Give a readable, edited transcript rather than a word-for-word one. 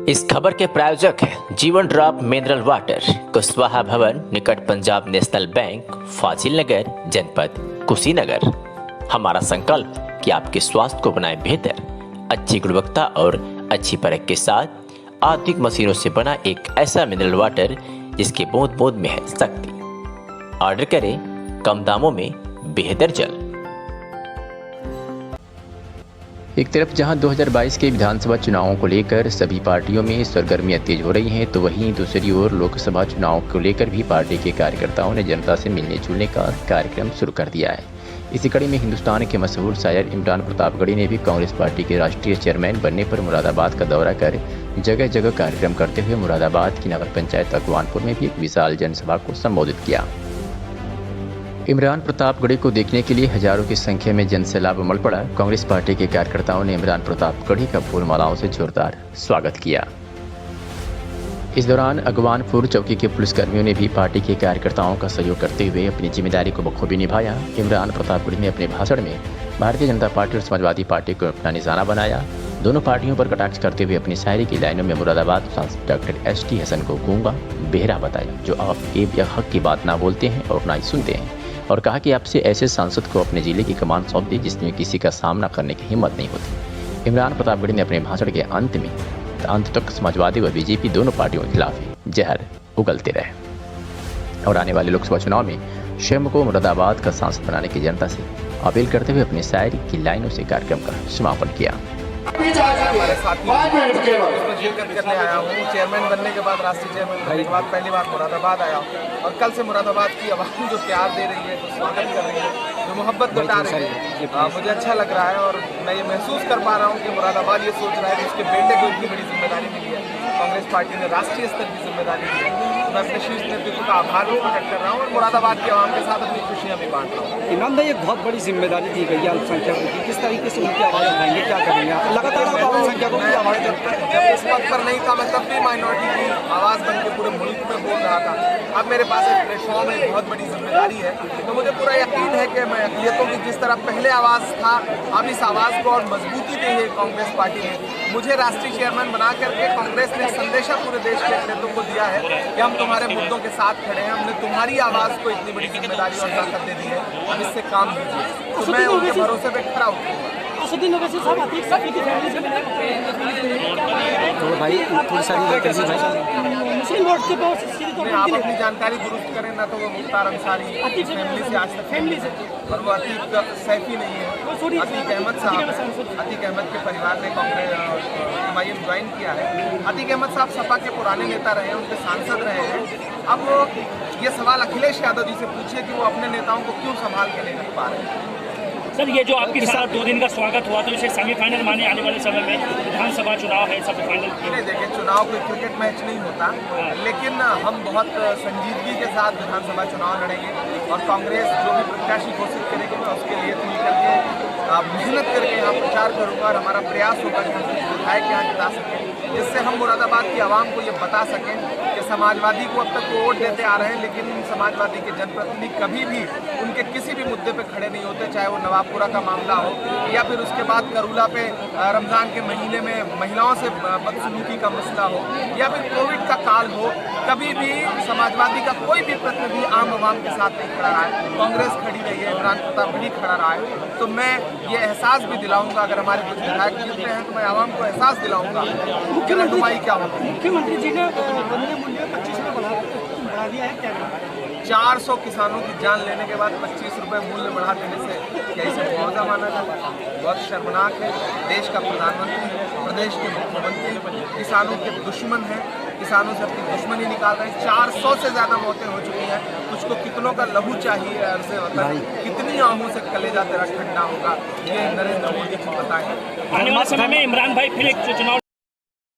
इस खबर के प्रायोजक हैं जीवन ड्रॉप मिनरल वाटर, कुशवाहा भवन निकट पंजाब नेशनल बैंक, फाजिल नगर, जनपद कुशीनगर। हमारा संकल्प कि आपके स्वास्थ्य को बनाए बेहतर, अच्छी गुणवत्ता और अच्छी परख के साथ आधुनिक मशीनों से बना एक ऐसा मिनरल वाटर जिसके बूंद बूंद में है शक्ति। ऑर्डर करें कम दामों में बेहतर जल। एक तरफ जहां 2022 के विधानसभा चुनावों को लेकर सभी पार्टियों में सरगर्मियां तेज हो रही हैं, तो वहीं दूसरी ओर लोकसभा चुनाव को लेकर भी पार्टी के कार्यकर्ताओं ने जनता से मिलने जुलने का कार्यक्रम शुरू कर दिया है। इसी कड़ी में हिंदुस्तान के मशहूर शायर इमरान प्रतापगढ़ी ने भी कांग्रेस पार्टी के राष्ट्रीय चेयरमैन बनने पर मुरादाबाद का दौरा कर जगह जगह कार्यक्रम करते हुए मुरादाबाद की नगर पंचायत अगवानपुर में भी एक विशाल जनसभा को संबोधित किया। इमरान प्रतापगढ़ी को देखने के लिए हजारों की संख्या में जनसैलाब उमड़ पड़ा। कांग्रेस पार्टी के कार्यकर्ताओं ने इमरान प्रतापगढ़ी का फूल मालाओं से जोरदार स्वागत किया। इस दौरान अगवानपुर चौकी के पुलिसकर्मियों ने भी पार्टी के कार्यकर्ताओं का सहयोग करते हुए अपनी जिम्मेदारी को बखूबी निभाया। इमरान प्रतापगढ़ी ने अपने भाषण में भारतीय जनता पार्टी और समाजवादी पार्टी को अपना निशाना बनाया। दोनों पार्टियों पर कटाक्ष करते हुए अपनी शायरी की लाइनों में मुरादाबाद सांसद डॉक्टर एस.टी. हसन को गूंगा बेहरा बताया, जो आपके हक की बात ना बोलते हैं और ना ही सुनते हैं, और कहा कि आपसे ऐसे सांसद को अपने जिले की कमान सौंप दी जिसमें किसी का सामना करने की हिम्मत नहीं होती। इमरान प्रतापगढ़ी ने अपने भाषण के अंत तक समाजवादी व बीजेपी दोनों पार्टियों के खिलाफ जहर उगलते रहे और आने वाले लोकसभा चुनाव में स्वयं को मुरादाबाद का सांसद बनाने की जनता से अपील करते हुए अपनी शायरी की लाइनों से कार्यक्रम का समापन किया। हमारे साथी उसमें शिरकत करने आया हूँ। चेयरमैन बनने के बाद, राष्ट्रीय चेयरमैन बनने के बाद पहली बार मुरादाबाद आया हूँ और कल से मुरादाबाद की आवाम जो प्यार दे रही है, जो स्वागत कर रही है, जो मोहब्बत लुटा रही है, मुझे अच्छा लग रहा है। और मैं ये महसूस कर पा रहा हूँ कि मुरादाबाद ये सोच रहा है कि उसके बेटे को इतनी बड़ी जिम्मेदारी मिली है, कांग्रेस पार्टी ने राष्ट्रीय स्तर की जिम्मेदारी दी है। मैं अपने शीर्ष नेतृत्व का आभार भी प्रकट कर रहा हूँ और मुरादाबाद के आवाम के साथ अपनी खुशियाँ भी बांट रहा हूँ। इमरान भाई, एक बहुत बड़ी जिम्मेदारी दी गई है अल्पसंख्यकों की, किस तरीके से उनकी आवाज़ उठाएंगे, क्या करेंगे? लगातार आप अल्पसंख्यकों की आवाज़ जब इस पद पर नहीं था, मैं तब भी माइनॉरिटी की आवाज़ बन के पूरे मुल्क में बोल रहा था। अब मेरे पास एक प्लेटफॉर्म है, बहुत बड़ी जिम्मेदारी है, तो मुझे पूरा यकीन है कि मैं अक़लियतों की जिस तरह पहले आवाज़ था, अब इस आवाज़ को और मजबूती दी है कांग्रेस पार्टी ने। मुझे राष्ट्रीय चेयरमैन बना करके कांग्रेस ने संदेशा पूरे देश के नेतृत्व को दिया है कि हम तुम्हारे मुद्दों के साथ खड़े हैं, हमने तुम्हारी आवाज़ को इतनी बड़ी जिम्मेदारी और ताकत दे दी है, अब इससे काम लीजिए। तो मैं उनके भरोसे पे खड़ा हूँ। तो भाई थोड़ी सारी आप अपनी जानकारी दुरुस्त करें ना, तो वो मुख्तार अंसारी फैमिली से आज तक फैमिली से, और वो अतीक सैफी नहीं है, अतीक अहमद साहब। अतीक अहमद के परिवार ने कांग्रेस MIM ज्वाइन किया है। अतीक अहमद साहब सपा के पुराने नेता रहे हैं, उनके सांसद रहे हैं। अब ये सवाल अखिलेश यादव जी से पूछिए कि वो अपने नेताओं को क्यों संभाल के नहीं रख पा रहे हैं। सर, ये जो आपके साथ 2 दिन का स्वागत हुआ, तो इसे सेमीफाइनल माने आने वाले समय में विधानसभा चुनाव है, सेमीफाइनल नहीं, देखिए चुनाव कोई क्रिकेट मैच नहीं होता, लेकिन हम बहुत संजीदगी के साथ विधानसभा चुनाव लड़ेंगे और कांग्रेस जो भी प्रत्याशी घोषित करेगी मैं उसके लिए खुल करके मेहनत करके यहाँ प्रचार करूँगा और हमारा प्रयास होगा कि हम कुछ विधायक यहाँ जिता सकें, जिससे हम मुरादाबाद की आवाम को ये बता सकें कि समाजवादी को अब तक वो वोट देते आ रहे हैं, लेकिन समाजवादी के जनप्रतिनिधि कभी भी उनके किसी भी मुद्दे पे खड़े नहीं होते, चाहे वो नवाबपुरा का मामला हो या फिर उसके बाद करूला पे रमज़ान के महीने में महिलाओं से बदसलूकी का मसला हो या फिर कोविड का काल हो। कभी भी समाजवादी का कोई भी प्रतिनिधि आम आवाम के साथ नहीं खड़ा रहा है, कांग्रेस खड़ी रही है, इमरान प्रतापगढ़ी खड़ा रहा है। तो मैं ये एहसास भी दिलाऊंगा, अगर हमारे कुछ विधायक जीतते हैं तो मैं आवाम को एहसास दिलाऊंगा कि रहनुमाई क्या होती है। मुख्यमंत्री जी ने गन्ने मूल्य 25 रुपये बढ़ा दिया है, क्या 400 किसानों की जान लेने के बाद 25 रुपये मूल्य बढ़ा देने से क्या इसे मुआवजा माना जाता है? बहुत शर्मनाक है। देश का प्रधानमंत्री, प्रदेश के मुख्यमंत्री किसानों के दुश्मन हैं, किसानों से अपनी दुश्मनी निकाल रहे हैं। 400 से ज़्यादा मौतें हो चुकी हैं, कुछ को कितनों का लहू चाहिए, अर्ज़े वतन कितनी आंखों से कलेजा तेरा ठंडा होगा, ये नरेंद्र मोदी को पता है। आने वाले समय में इमरान भाई फिर एक चुनाव